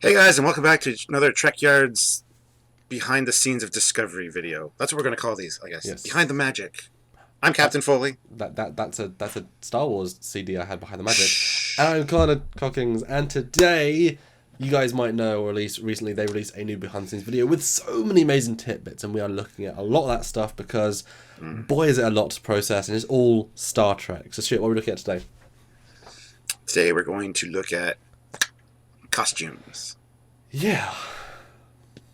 Hey guys, and welcome back to another Trekyards behind the scenes of Discovery video. That's what we're going to call these, I guess. Yes, Behind the magic. I'm that Captain Foley. that's a Star Wars CD I had behind the magic, and Shh. I'm Connor Cockings. And today, you guys might know, or at least recently, they released a new behind the scenes video with so many amazing tidbits, and we are looking at a lot of that stuff because, Mm. boy, is it a lot to process, and it's all Star Trek. So, shit, what are we looking at today? Today we're going to look at costumes. Yeah.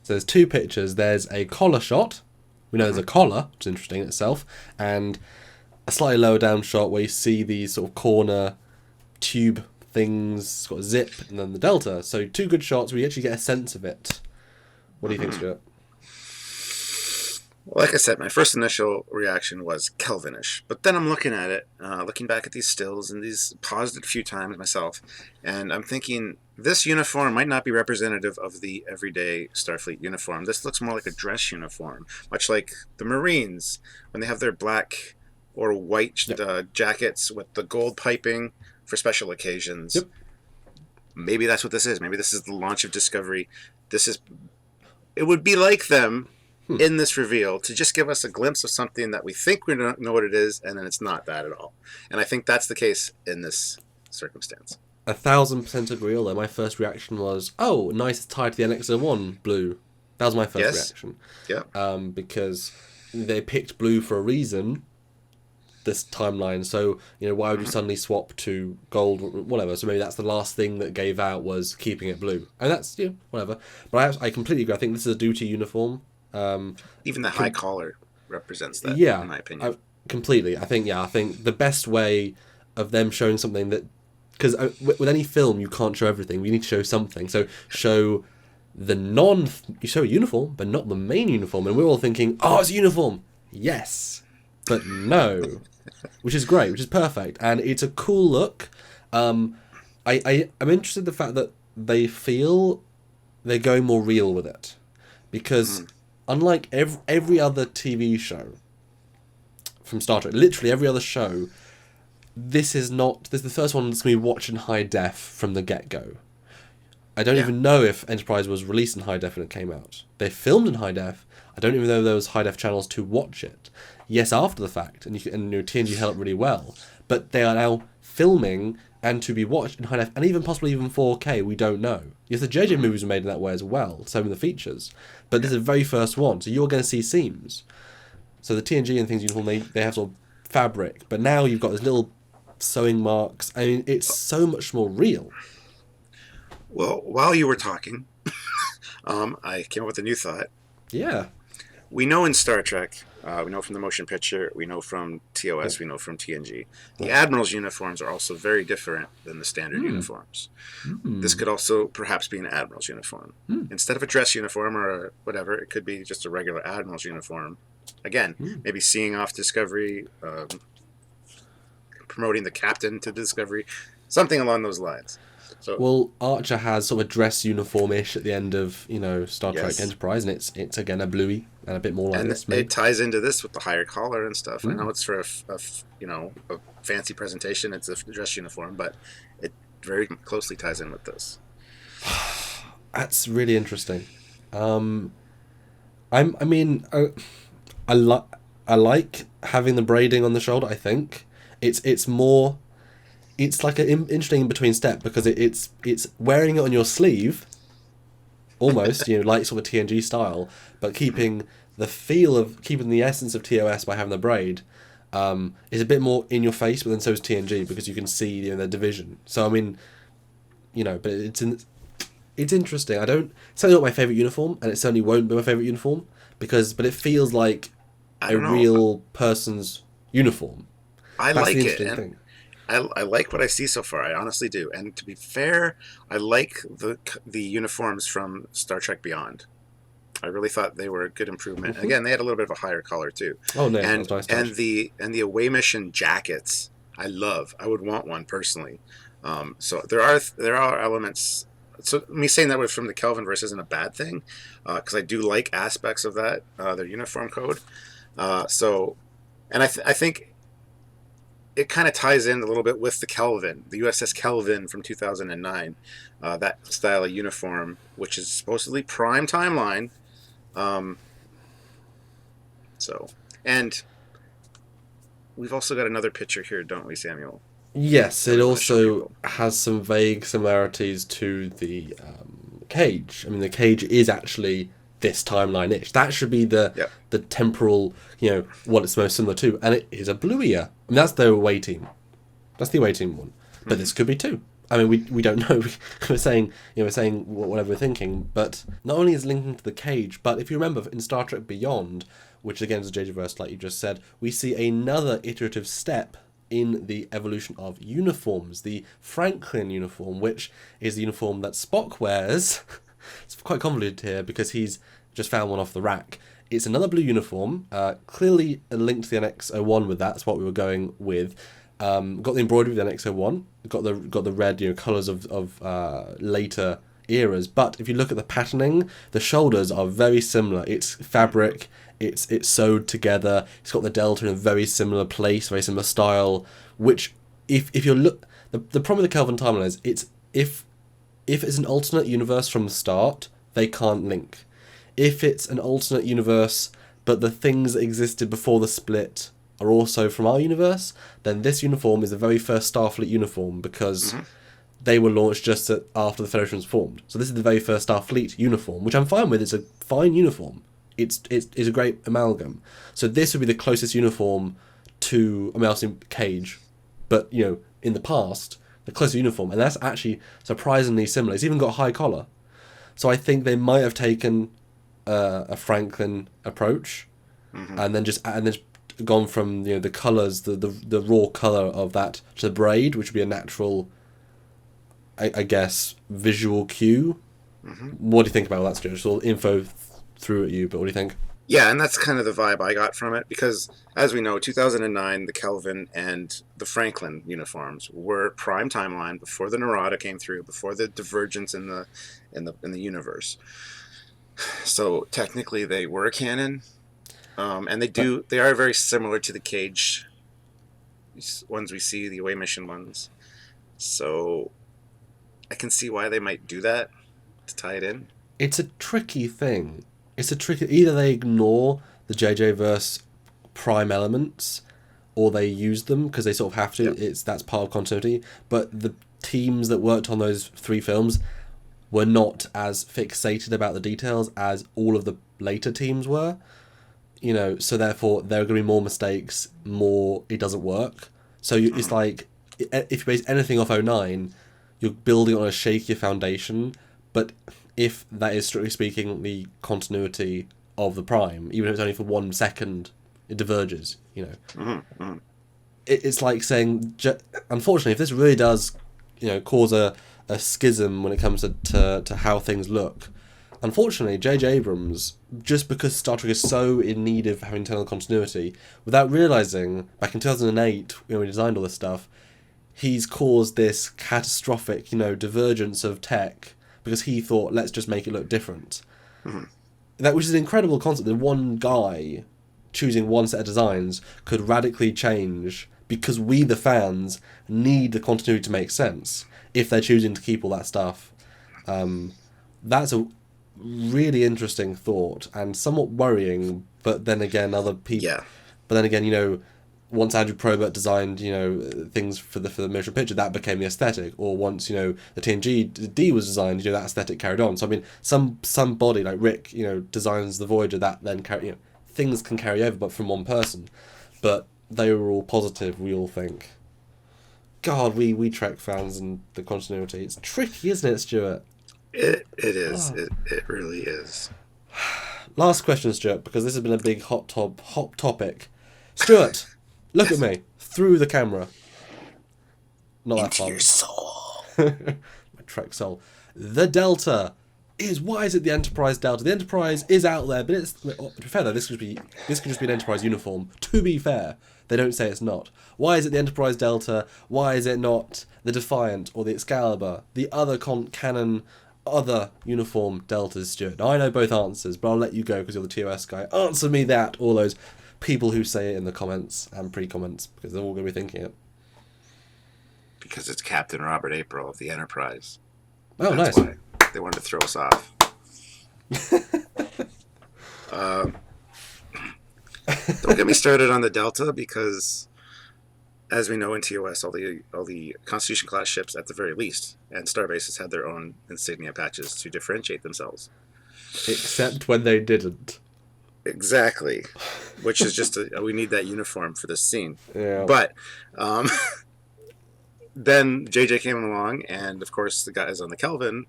So there's two pictures. There's a collar shot. We know there's a Mhm. collar, which is interesting in itself, and a slightly lower down shot where you see these sort of corner tube things. It's got a zip and then the delta. So two good shots where you actually get a sense of it. What do you think, Mhm. Stuart? Well, like I said, my first initial reaction was Kelvinish, but then I'm looking at it, looking back at these stills, and these paused it a few times myself, and I'm thinking this uniform might not be representative of the everyday Starfleet uniform. This looks more like a dress uniform, much like the Marines when they have their black or white Yep. jackets with the gold piping for special occasions. Yep. Maybe that's what this is. Maybe this is the launch of Discovery. This is. It would be like them Hmm. in this reveal to just give us a glimpse of something that we think we don't know what it is, and then it's not that at all. And I think that's the case in this circumstance. 1,000% agree. Although my first reaction was, "Oh, nice, it's tied to the NX-01 blue." That was my first Yes? reaction, Yeah. because they picked blue for a reason. This timeline, so why would you Mm-hmm. suddenly swap to gold, whatever? So maybe that's the last thing that gave out was keeping it blue, and that's whatever. But I completely agree. I think this is a duty uniform. Um, Even the high com- collar represents that, in yeah, my opinion. I, completely. I think the best way of them showing something that, because with any film you can't show everything. We need to show something. So show the non. You show a uniform, but not the main uniform, and we're all thinking, oh, it's a uniform. Yes, but no, which is great, which is perfect, and it's a cool look. Um, I'm interested in the fact that they feel they're going more real with it, because Mm. unlike every other TV show from Star Trek, literally every other show, this is not. This is the first one that's going to be watched in high def from the get go. I don't Yeah. even know if Enterprise was released in high def when it came out. They filmed in high def. I don't even know if there was high def channels to watch it. Yes, after the fact, and TNG held up really well, but they are now filming and to be watched in high def, and even possibly even 4K. We don't know. Yes, the JJ Mm-hmm. movies were made in that way as well, so in the features, but Yeah. this is the very first one, so you're going to see seams. So the TNG and things uniform, they have sort of fabric, but now you've got these little sewing marks. I mean, it's so much more real. Well, while you were talking, I came up with a new thought. Yeah. We know in Star Trek, we know from the motion picture, we know from Yeah. TOS, we know from TNG, the Yeah. Admiral's uniforms are also very different than the standard Hmm. uniforms. This Hmm. could also perhaps be an Admiral's uniform. Hmm. Instead of a dress uniform or whatever, it could be just a regular Admiral's uniform. Again, Hmm. maybe seeing off Discovery, promoting the captain to Discovery, something along those lines. So, Well, Archer has sort of a dress uniform-ish at the end of Star Trek yes. Enterprise, and it's again a bluey and a bit more like And this, maybe. it ties into this with the higher collar and stuff. I Hmm. know it's for a fancy presentation. It's a dress uniform, but it very closely ties in with this. That's really interesting. Um, I mean, I like I like having the braiding on the shoulder. I think it's more. It's like an interesting in between step because it's wearing it on your sleeve, almost like sort of TNG style, but keeping the feel of keeping the essence of TOS by having the braid. Is a bit more in your face, but then so is TNG because you can see the division. So I mean, but it's interesting. It's certainly not my favorite uniform, and it certainly won't be my favorite uniform but it feels like I a don't know. real person's uniform. I That's the like it, interesting and thing. I like what I see so far. I honestly do. And to be fair, I like the uniforms from Star Trek Beyond. I really thought they were a good improvement. Hmm. Again, they had a little bit of a higher color too, Oh no, that and was a nice and touch. the away mission jackets. I love. I would want one personally. So there are elements. So me saying that was from the Kelvin verse isn't a bad thing, because I do like aspects of that their uniform code. So, and I think it kind of ties in a little bit with the Kelvin, the USS Kelvin from 2009, that style of uniform, which is supposedly prime timeline. Um, so, and we've also got another picture here, don't we, Samuel? Yes, That it we want to show also people. has some vague similarities to the cage. I mean, the cage is actually this timeline-ish. That should be Yep. the temporal, what it's most similar to, and it is a blue ear. I mean, that's the away team. That's the away team one. But Hmm. this could be two. I mean, we don't know. We're saying we're saying whatever we're thinking. But not only is linking to the cage, but if you remember in Star Trek Beyond, which again is a JJ verse, like you just said, we see another iterative step in the evolution of uniforms. The Franklin uniform, which is the uniform that Spock wears. It's quite convoluted here because he's just found one off the rack. It's another blue uniform, clearly linked to the NX-01 with that. That's what we were going with. Got the embroidery with the NX-01. Got the red, colours of later eras. But if you look at the patterning, the shoulders are very similar. It's fabric. It's sewed together. It's got the delta in a very similar place, very similar style. Which, if you look, the problem with the Kelvin timeline is if it's an alternate universe from the start, they can't link. If it's an alternate universe, but the things that existed before the split are also from our universe, then this uniform is the very first Starfleet uniform because they were launched just after the Federation was formed. So this is the very first Starfleet uniform, which I'm fine with. It's a fine uniform. It's a great amalgam. So this would be the closest uniform to, I mean, I've seen Cage, but, in the past, the closest uniform, and that's actually surprisingly similar. It's even got a high collar. So I think they might have taken a Franklin approach, and then just gone from the colours, the raw colour of that to the braid, which would be a natural, I guess, visual cue. What do you think about that, Stuart? Just all info through at you, but what do you think? Yeah, and that's kind of the vibe I got from it because, as we know, 2009, the Kelvin and the Franklin uniforms were prime timeline before the Narada came through, before the divergence in the universe. So technically, they were canon, and But they are very similar to the Cage ones we see, the away mission ones. So I can see why they might do that to tie it in. it's a tricky thing. It's a tricky. Either they ignore the JJ verse prime elements, or they use them because they sort of have to. Yep. That's part of continuity. But the teams that worked on those three films were not as fixated about the details as all of the later teams were. So therefore there are going to be more mistakes, more it doesn't work. So it's like if you base anything off '09, you're building on a shakier foundation. But if that is strictly speaking the continuity of the prime, even if it's only for 1 second, it diverges. It's like saying, unfortunately, if this really does, cause a schism when it comes to how things look. Unfortunately, J.J. Abrams, just because Star Trek is so in need of having internal continuity, without realizing back in 2008 when we designed all this stuff, he's caused this catastrophic, divergence of tech because he thought, let's just make it look different. That which is an incredible concept that one guy choosing one set of designs could radically change because we, the fans, need the continuity to make sense if they're choosing to keep all that stuff. That's a really interesting thought and somewhat worrying, but then again, other people. Yeah. But then again, once Andrew Probert designed, things for the motion picture, that became the aesthetic. Or once, the TNG D was designed, that aesthetic carried on. So I mean, somebody like Rick, designs the Voyager, that then things can carry over, but from one person. But they were all positive, we all think. God, we Trek fans and the continuity. It's tricky, isn't it, Stuart? It is. Oh. It really is. Last question, Stuart, because this has been a big hot topic. Stuart, look Yes. at me through the camera. Not that Into fun. your soul. My Trek soul. The Delta is, why is it the Enterprise Delta? The Enterprise is out there, but it's, to be fair though, this could just be an Enterprise uniform. To be fair, they don't say it's not. Why is it the Enterprise Delta? Why is it not the Defiant or the Excalibur? The other canon, other uniform Deltas, Stuart. Now, I know both answers, but I'll let you go because you're the TOS guy. Answer me that, all those people who say it in the comments and pre-comments, because they're all going to be thinking it. Because it's Captain Robert April of the Enterprise. Oh, That's nice. why they wanted to throw us off. Um, don't get me started on the Delta, because, as we know in TOS, all the Constitution class ships, at the very least, and starbases had their own insignia patches to differentiate themselves. Except when they didn't. Exactly, which is just we need that uniform for this scene. Yeah. But then JJ came along, and of course the guys on the Kelvin,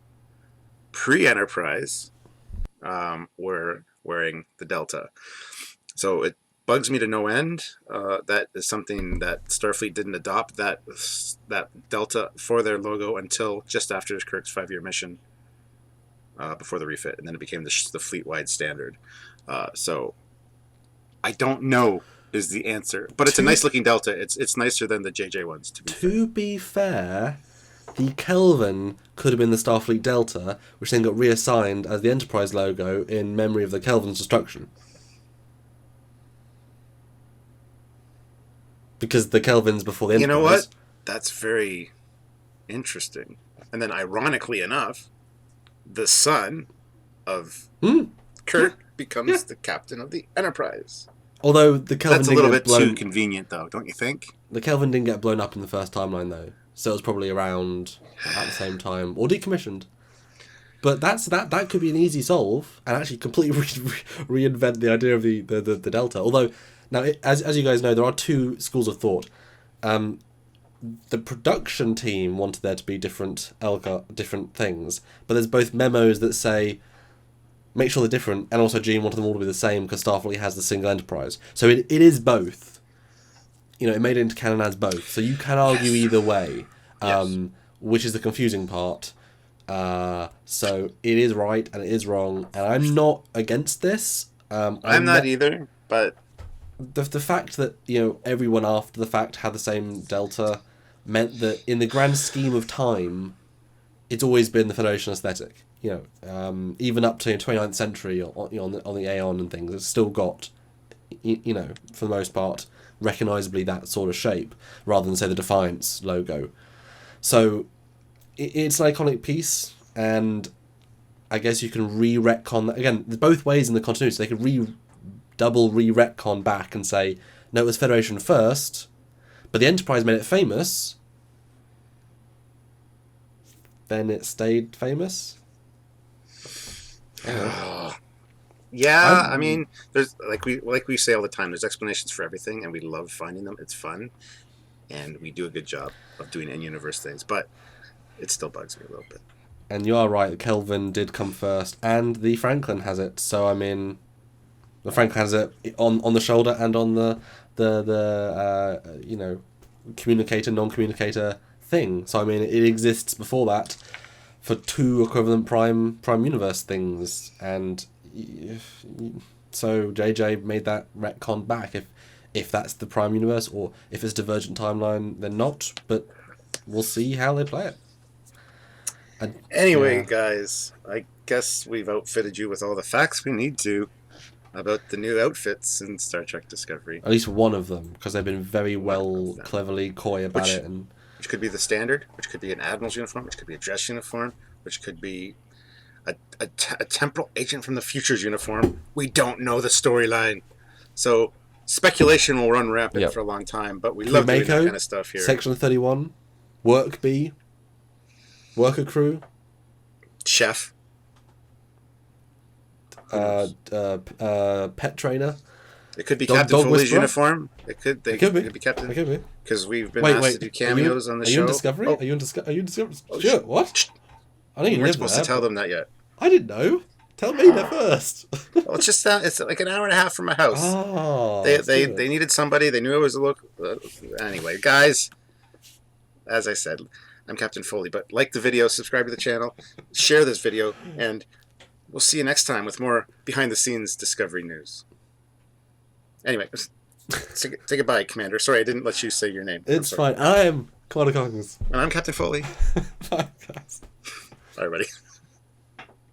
pre-Enterprise, were wearing the Delta. So it bugs me to no end. That is something that Starfleet didn't adopt, that Delta for their logo, until just after Kirk's 5-year mission, before the refit, and then it became the fleet-wide standard. So I don't know is the answer, but it's a nice looking Delta. It's nicer than the JJ ones. To be fair, the Kelvin could have been the Starfleet Delta, which then got reassigned as the Enterprise logo in memory of the Kelvin's destruction. Because the Kelvin's before the Enterprise. You know what? That's very interesting. And then, ironically enough, the son of Kirk becomes the captain of the Enterprise. Although the Kelvin that's a little bit too convenient, though, don't you think? The Kelvin didn't get blown up in the first timeline, though, so it was probably around at the same time, or decommissioned. But that could be an easy solve, and actually completely reinvent the idea of the Delta. Although, now as you guys know, there are two schools of thought. The production team wanted there to be different things, but there's both memos that say make sure they're different, and also Gene wanted them all to be the same because Starfleet has the single Enterprise. So it is both. You know, it made it into canon as both. So you can argue either way, which is the confusing part. So it is right and it is wrong, and I'm not against this. I'm not either, but the fact that, you know, everyone after the fact had the same Delta meant that in the grand scheme of time, it's always been the Federation aesthetic. You know, even up to 29th century on the Aeon and things, it's still got, you know, for the most part, recognisably that sort of shape, rather than, say, the Defiance logo. So it's an iconic piece, and I guess you can re-retcon that. Again, there's both ways in the continuity. They could double re-retcon back and say, no, it was Federation first, but the Enterprise made it famous, then it stayed famous. Yeah, I mean, there's like we say all the time, there's explanations for everything, and we love finding them. It's fun, and we do a good job of doing in-universe things, but it still bugs me a little bit. And you are right, the Kelvin did come first, and the Franklin has it. So I mean, the Franklin has it on the shoulder and on the you know, communicator non-communicator thing. So I mean, it exists before that for two equivalent prime universe things, and so JJ made that retcon back. If that's the prime universe, or if it's divergent timeline, then not. But we'll see how they play it. And, anyway, guys, I guess we've outfitted you with all the facts we need to about the new outfits in Star Trek Discovery. At least one of them, because they've been very cleverly coy about it. And which could be the standard, which could be an admiral's uniform, which could be a dress uniform, which could be a temporal agent from the future's uniform. We don't know the storyline. So speculation will run rampant for a long time, but we love doing that kind of stuff here. Section 31, Work B, Worker Crew, Chef, Pet Trainer. It could be Captain Foley's uniform. It could be Captain. It could be. Because we've been asked to do cameos on the show. Are you in Discovery? Are you in Discovery? Sure. What? I know you weren't supposed to tell them that yet. I didn't know. Tell me that first. Well, it's just it's like an hour and a half from my house. Oh, they needed somebody. They knew it was a look. Anyway, guys, as I said, I'm Captain Foley. But like the video, subscribe to the channel, share this video, and we'll see you next time with more behind-the-scenes Discovery news. Anyway, say goodbye, Commander. Sorry, I didn't let you say your name. It's fine. I am Commander Coggins. And I'm Captain Foley. Bye, guys. Bye, everybody.